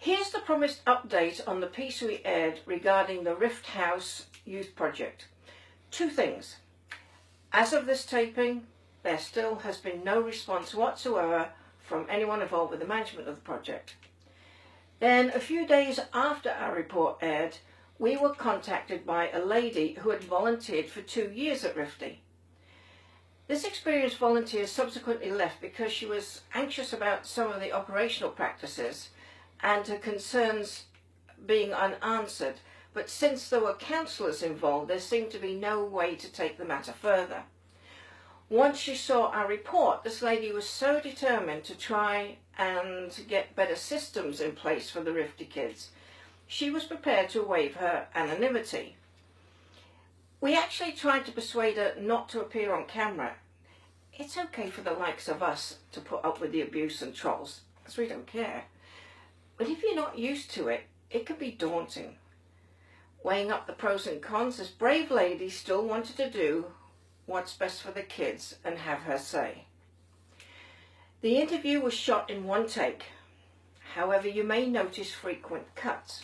Here's the promised update on the piece we aired regarding the Rift House Youth Project. Two things. As of this taping, there still has been no response whatsoever from anyone involved with the management of the project. Then, a few days after our report aired, we were contacted by a lady who had volunteered for 2 years at Rifty. This experienced volunteer subsequently left because she was anxious about some of the operational practices and her concerns being unanswered, but since there were counsellors involved, there seemed to be no way to take the matter further. Once she saw our report, this lady was so determined to try and get better systems in place for the Rifty kids, she was prepared to waive her anonymity. We actually tried to persuade her not to appear on camera. It's okay for the likes of us to put up with the abuse and trolls, as we don't care. But if you're not used to it, it can be daunting. Weighing up the pros and cons, this brave lady still wanted to do what's best for the kids and have her say. The interview was shot in one take. However, you may notice frequent cuts.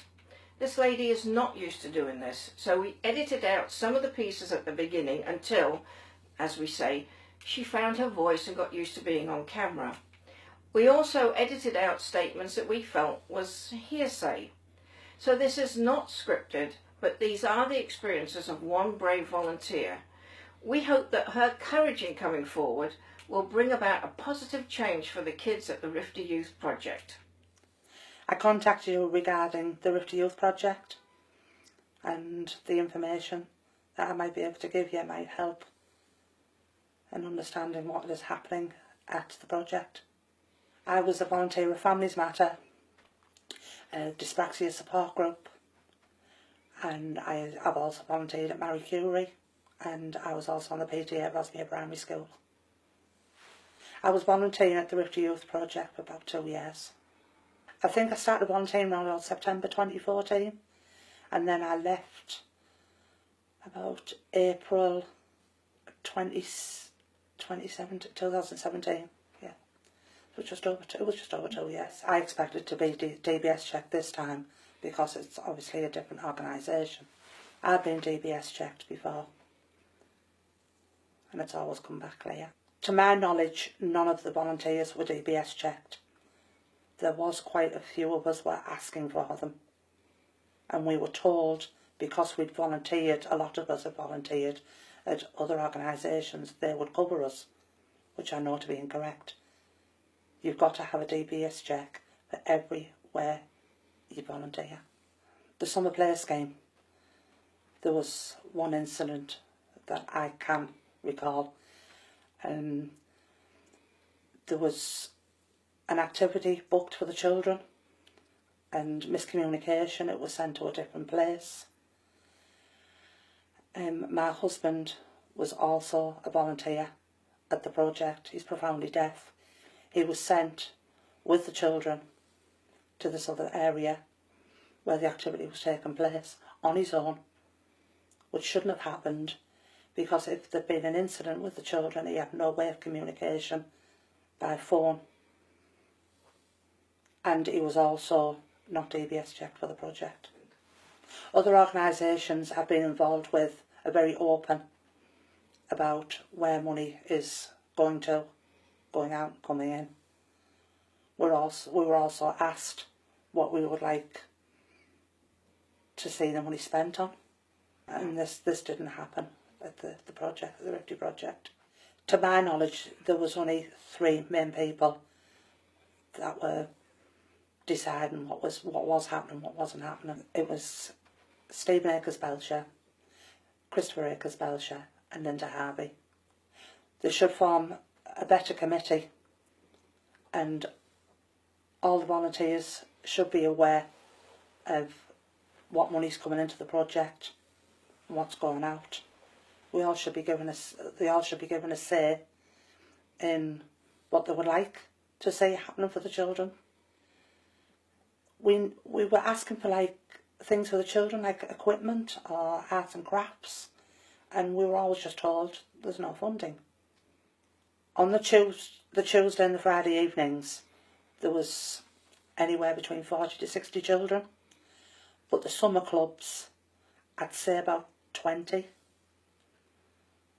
This lady is not used to doing this, so we edited out some of the pieces at the beginning until, as we say, she found her voice and got used to being on camera. We also edited out statements that we felt was hearsay. So this is not scripted, but these are the experiences of one brave volunteer. We hope that her courage in coming forward will bring about a positive change for the kids at the Rifty Youth Project. I contacted you regarding the Rifty Youth Project, and the information that I might be able to give you might help in understanding what is happening at the project. I was a volunteer of Families Matter, a dyspraxia support group, and I've also volunteered at Marie Curie, and I was also on the PTA at Rosmere Primary School. I was volunteering at the Rifty Youth Project for about 2 years. I think I started volunteering around September 2014, and then I left about April 2017. Yeah, it was just over 2 years. I expected to be DBS checked this time because it's obviously a different organisation. I've been DBS checked before, and it's always come back clear. To my knowledge, none of the volunteers were DBS checked. There was quite a few of us were asking for them, and we were told, because we'd volunteered, a lot of us had volunteered at other organisations, they would cover us, which I know to be incorrect. You've got to have a DBS check for everywhere you volunteer. The summer play scheme, there was one incident that I can recall. There was an activity booked for the children, and miscommunication, it was sent to a different place. My husband was also a volunteer at the project. He's profoundly deaf. He was sent with the children to this other area where the activity was taking place on his own, which shouldn't have happened, because if there'd been an incident with the children, he had no way of communication by phone. And he was also not DBS checked for the project. Other organisations I've been involved with are very open about where money is going to, going out, coming in. We were also asked what we would like to see the money spent on, and this didn't happen at the project, the Rifty project. To my knowledge, there was only 3 main people that were deciding what was happening, what wasn't happening. It was Stephen Akers-Belcher, Christopher Akers-Belcher and Linda Harvey. They should form a better committee, and all the volunteers should be aware of what money's coming into the project and what's going out. They all should be given a say in what they would like to see happening for the children. We were asking for things for the children, like equipment or arts and crafts, and we were always just told there's no funding. On the Tuesday and the Friday evenings, there was anywhere between 40 to 60 children. But the summer clubs, I'd say about 20.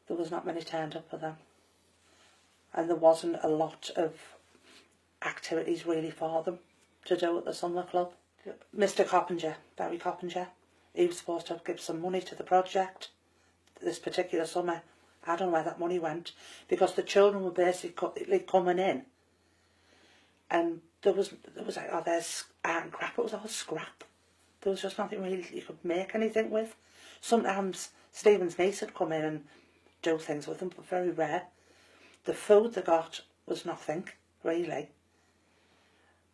There was not many turned up for them. And there wasn't a lot of activities really for them to do at the summer club. Mr. Coppinger, Barry Coppinger, he was supposed to give some money to the project this particular summer. I don't know where that money went, because the children were basically coming in and there was like, oh, there's art and crap. It was all scrap. There was just nothing really you could make anything with. Sometimes Stephen's niece would come in and do things with them, but very rare. The food they got was nothing, really.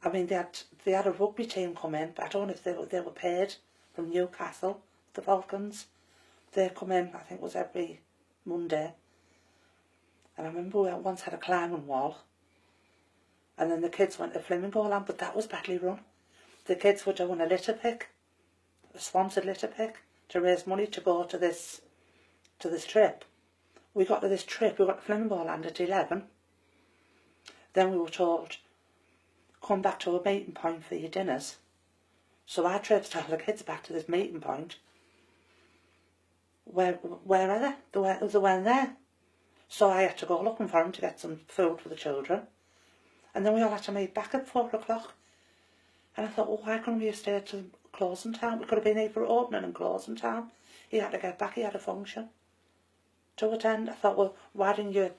I mean, they had a rugby team come in, but I don't know if they were paid from Newcastle, the Falcons. They come in, I think it was every Monday. And I remember we once had a climbing wall. And then the kids went to Flamingo Land, but that was badly run. The kids were doing a litter pick, a sponsored litter pick, to raise money to go to this trip. We got to this trip, we got to Flamingo Land at 11. Then we were told, come back to a meeting point for your dinners. So I traipsed all the kids back to this meeting point. Where are they? They weren't there. So I had to go looking for them to get some food for the children. And then we all had to meet back at 4 o'clock. And I thought, well, why couldn't we have stayed till closing time? We could have been here for opening and closing time. He had to get back, he had a function to attend. I thought, well, why didn't you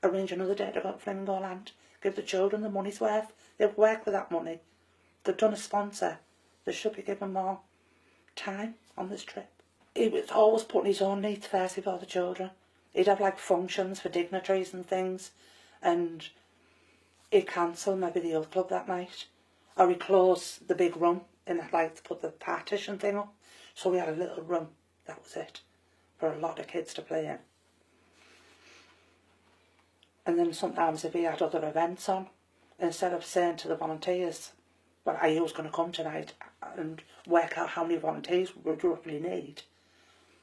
arrange another day to go to Flamingo Land? Give the children the money's worth. They've worked with that money. They've done a sponsor. They should be given more time on this trip. He was always putting his own needs first before the children. He'd have like functions for dignitaries and things, and he'd cancel maybe the youth club that night, or he'd close the big room and like to put the partition thing up. So we had a little room, that was it, for a lot of kids to play in. And then sometimes if he had other events on, instead of saying to the volunteers, well, are you going to come tonight, and work out how many volunteers we would roughly need,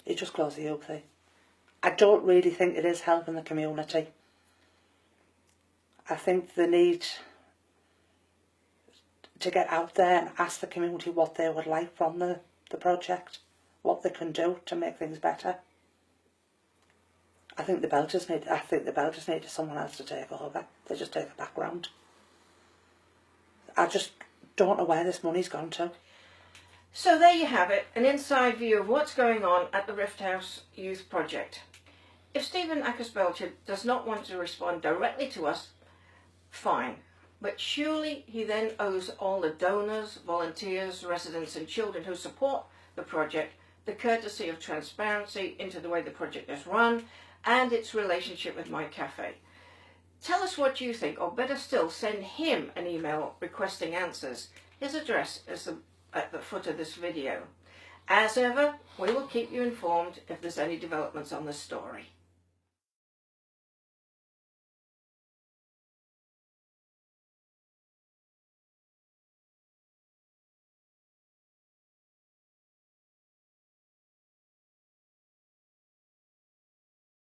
he just closed the youth thing. I don't really think it is helping the community. I think they need to get out there and ask the community what they would like from the project, what they can do to make things better. I think the Belters need someone else to take over. They just take a background. I just don't know where this money's gone to. So there you have it, an inside view of what's going on at the Rift House Youth Project. If Stephen Ackers-Belcher does not want to respond directly to us, fine. But surely he then owes all the donors, volunteers, residents and children who support the project the courtesy of transparency into the way the project is run and its relationship with My Cafe. Tell us what you think, or better still, send him an email requesting answers. His address is at the foot of this video. As ever, we will keep you informed if there's any developments on this story.